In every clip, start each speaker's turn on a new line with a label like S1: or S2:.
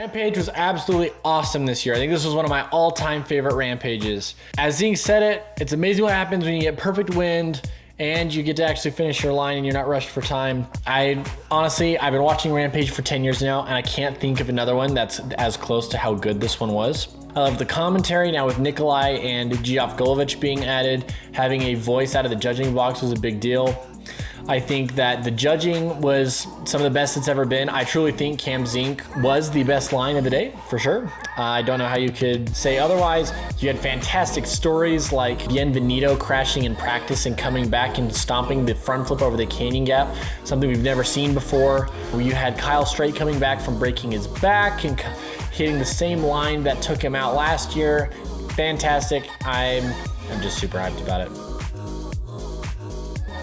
S1: Rampage was absolutely awesome this year. I think this was one of my all-time favorite Rampages. As Zing said it, it's amazing what happens when you get perfect wind and you get to actually finish your line and you're not rushed for time. Honestly, I've been watching Rampage for 10 years now, and I can't think of another one that's as close to how good this one was. I love the commentary now with Nikolai and Geoff Golovic being added. Having a voice out of the judging box was a big deal. I think that the judging was some of the best it's ever been. I truly think Cam Zink was the best line of the day, for sure. I don't know how you could say otherwise. You had fantastic stories like Bienvenido crashing in practice and coming back and stomping the front flip over the canyon gap, something we've never seen before. You had Kyle Straight coming back from breaking his back and hitting the same line that took him out last year. Fantastic. I'm just super hyped about it.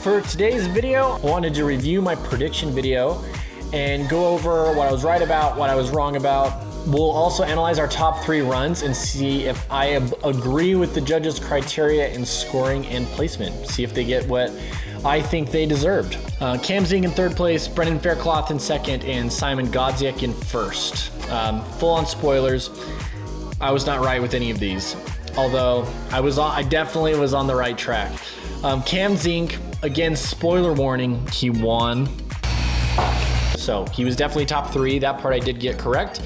S1: For today's video, I wanted to review my prediction video and go over what I was right about, what I was wrong about. We'll also analyze our top 3 runs and see if I agree with the judges' criteria in scoring and placement. See if they get what I think they deserved. Cam Zink in 3rd place, Brendan Faircloth in 2nd, and Simon Godziak in 1st. Full on spoilers. I was not right with any of these, although I definitely was on the right track. Cam Zink, again, spoiler warning, he won. So he was definitely top 3. That part I did get correct.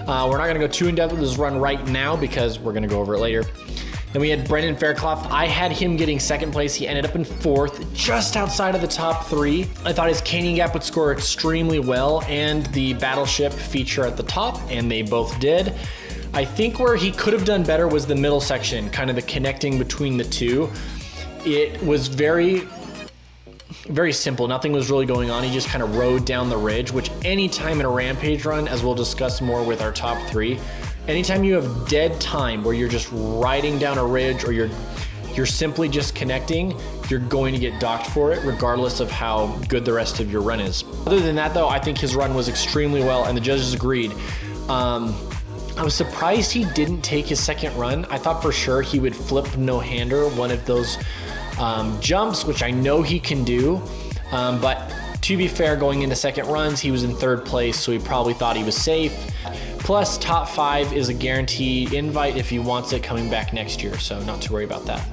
S1: We're not gonna go too in depth with this run right now because we're gonna go over it later. Then we had Brendan Faircloth. I had him getting 2nd place. He ended up in 4th, just outside of the top 3. I thought his canyon gap would score extremely well and the battleship feature at the top, and they both did. I think where he could have done better was the middle section, kind of the connecting between the two. It was very simple. Nothing was really going on. He just kind of rode down the ridge, which anytime in a Rampage run, as we'll discuss more with our top 3, anytime you have dead time where you're just riding down a ridge or you're simply just connecting, you're going to get docked for it regardless of how good the rest of your run is. Other than that though, I think his run was extremely well and the judges agreed. I was surprised he didn't take his 2nd run. I thought for sure he would flip no-hander one of those jumps, which I know he can do, but to be fair, going into 2nd runs, he was in 3rd place, so he probably thought he was safe. Plus, top 5 is a guaranteed invite if he wants it coming back next year, so not to worry about that.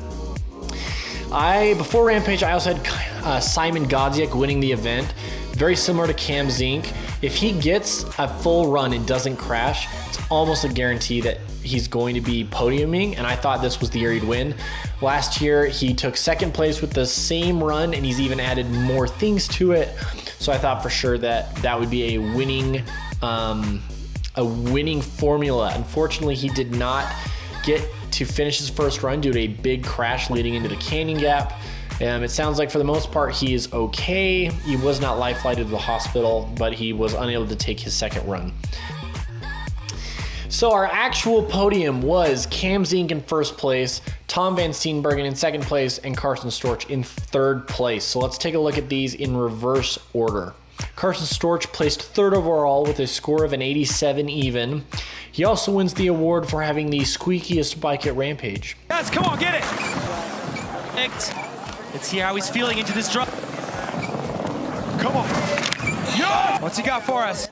S1: Before Rampage, I also had Simon Godziak winning the event, very similar to Cam Zink. If he gets a full run and doesn't crash, it's almost a guarantee that he's going to be podiuming, and I thought this was the year he'd win. Last year, he took 2nd place with the same run, and he's even added more things to it. So I thought for sure that would be a winning formula. Unfortunately, he did not get to finish his 1st run due to a big crash leading into the canyon gap. It sounds like for the most part he is okay. He was not life-flighted to the hospital, but he was unable to take his 2nd run. So our actual podium was Cam Zink in 1st place, Tom Van Steenbergen in 2nd place, and Carson Storch in 3rd place. So let's take a look at these in reverse order. Carson Storch placed 3rd overall with a score of an 87 even. He also wins the award for having the squeakiest bike at Rampage.
S2: Guys, come on, get it! Let's see how he's feeling into this drop. Come on. Yeah! What's he got for us?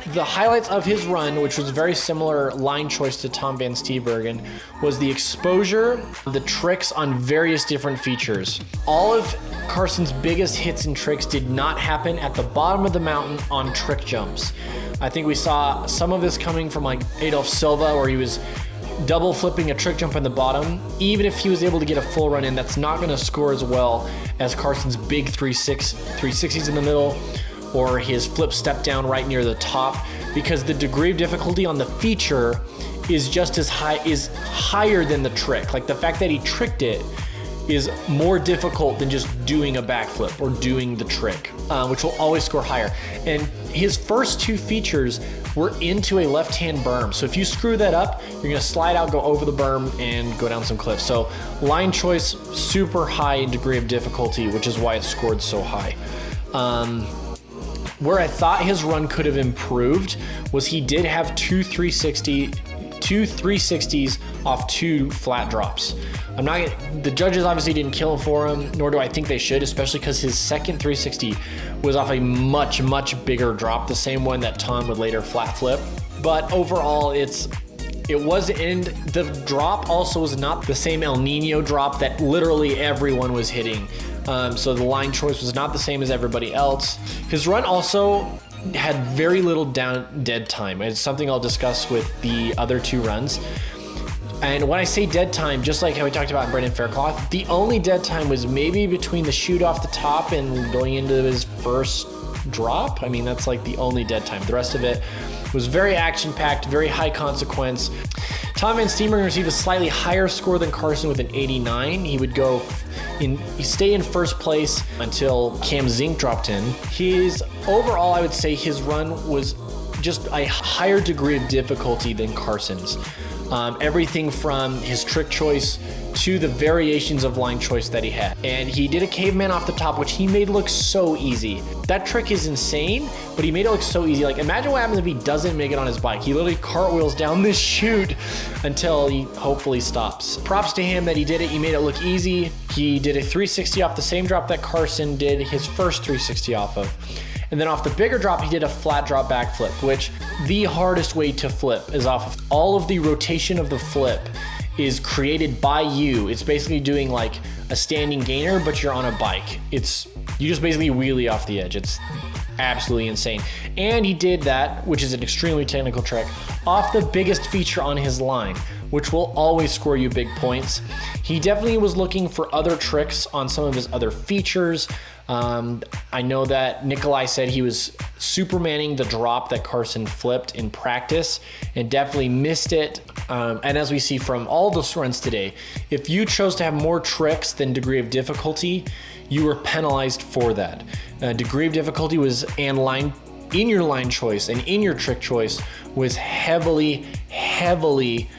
S1: The highlights of his run, which was a very similar line choice to Tom Van Steenbergen, was the exposure, the tricks on various different features. All of Carson's biggest hits and tricks did not happen at the bottom of the mountain on trick jumps. I think we saw some of this coming from like Adolf Silva, where he was double flipping a trick jump in the bottom. Even if he was able to get a full run in, that's not going to score as well as Carson's big 360s in the middle, or his flip step down right near the top, because the degree of difficulty on the feature is just as high, is higher than the trick. Like the fact that he tricked it is more difficult than just doing a backflip or doing the trick, which will always score higher. And his first 2 features were into a left-hand berm. So if you screw that up, you're gonna slide out, go over the berm, and go down some cliffs. So line choice, super high in degree of difficulty, which is why it scored so high. Where I thought his run could have improved was he did have two 360s off 2 flat drops. The judges obviously didn't kill him for him, nor do I think they should, especially because his 2nd 360 was off a much, much bigger drop, the same one that Tom would later flat flip. But overall, it was, and the drop also was not the same El Nino drop that literally everyone was hitting. So the line choice was not the same as everybody else. His run also had very little dead time. It's something I'll discuss with the other two runs. And when I say dead time, just like how we talked about in Brendan Faircloth, the only dead time was maybe between the shoot off the top and going into his first drop. I mean, that's like the only dead time. The rest of it was very action-packed, very high consequence. Tom Van Steenbergen received a slightly higher score than Carson with an 89. He would stay in first place until Cam Zink dropped in. Overall, I would say his run was just a higher degree of difficulty than Carson's. Everything from his trick choice to the variations of line choice that he had. And he did a caveman off the top, which he made look so easy. That trick is insane, but he made it look so easy. Like, imagine what happens if he doesn't make it on his bike. He literally cartwheels down this chute until he hopefully stops. Props to him that he did it. He made it look easy. He did a 360 off the same drop that Carson did his first 360 off of. And then off the bigger drop, he did a flat drop backflip, which the hardest way to flip is off of all of the rotation of the flip is created by you. It's basically doing like a standing gainer, but you're on a bike. You just basically wheelie off the edge. It's absolutely insane. And he did that, which is an extremely technical trick, off the biggest feature on his line, which will always score you big points. He definitely was looking for other tricks on some of his other features. I know that Nikolai said he was supermaning the drop that Carson flipped in practice and definitely missed it. And as we see from all those runs today, if you chose to have more tricks than degree of difficulty, you were penalized for that. Degree of difficulty was in your line choice and in your trick choice was heavily, heavily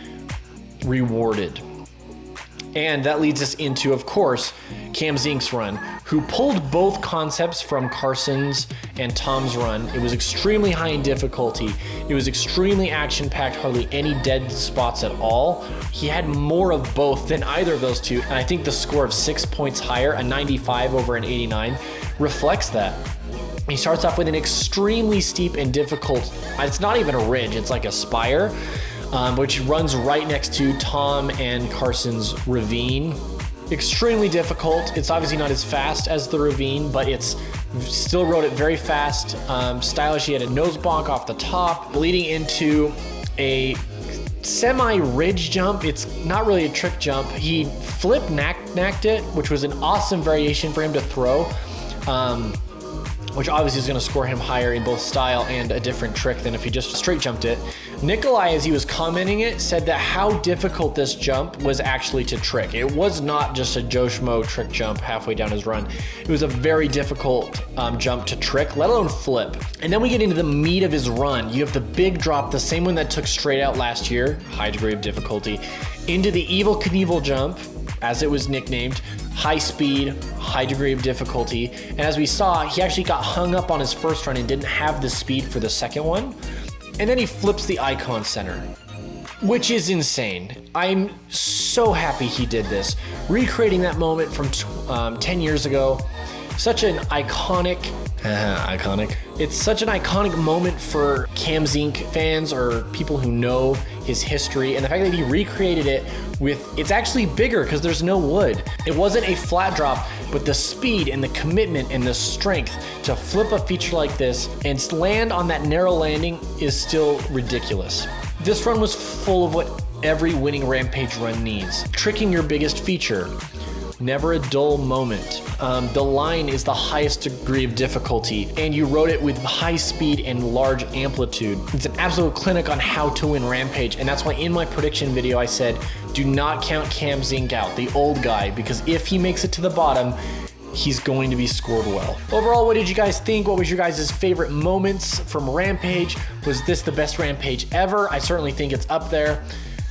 S1: rewarded. And that leads us into, of course, Cam Zink's run, who pulled both concepts from Carson's and Tom's run. It was extremely high in difficulty. It was extremely action-packed, hardly any dead spots at all. He had more of both than either of those two, and I think the score of 6 points higher, a 95 over an 89, reflects that. He starts off with an extremely steep and difficult, it's not even a ridge, it's like a spire, which runs right next to Tom and Carson's ravine. Extremely difficult. It's obviously not as fast as the ravine, but it's still rode it very fast. Stylish. He had a nose bonk off the top, leading into a semi-ridge jump. It's not really a trick jump. He flip-knacked it, which was an awesome variation for him to throw, which obviously is going to score him higher in both style and a different trick than if he just straight jumped it. Nikolai, as he was commenting it, said that how difficult this jump was actually to trick. It was not just a Joe Schmo trick jump halfway down his run. It was a very difficult jump to trick, let alone flip. And then we get into the meat of his run. You have the big drop, the same one that took straight out last year, high degree of difficulty, into the Evel Knievel jump, as it was nicknamed, high speed, high degree of difficulty. And as we saw, he actually got hung up on his first run and didn't have the speed for the second one. And then he flips the icon center, which is insane. I'm so happy he did this. Recreating that moment from 10 years ago, such an iconic, it's such an iconic moment for Cam Zink fans or people who know his history, and the fact that he recreated it it's actually bigger because there's no wood. It wasn't a flat drop, but the speed and the commitment and the strength to flip a feature like this and land on that narrow landing is still ridiculous. This run was full of what every winning Rampage run needs. Tricking your biggest feature. Never a dull moment. The line is the highest degree of difficulty, and you rode it with high speed and large amplitude. It's an absolute clinic on how to win Rampage, and that's why in my prediction video I said, do not count Cam Zink out, the old guy, because if he makes it to the bottom, he's going to be scored well. Overall, what did you guys think? What was your guys' favorite moments from Rampage? Was this the best Rampage ever? I certainly think it's up there.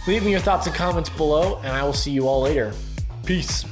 S1: Leave me your thoughts and comments below, and I will see you all later. Peace.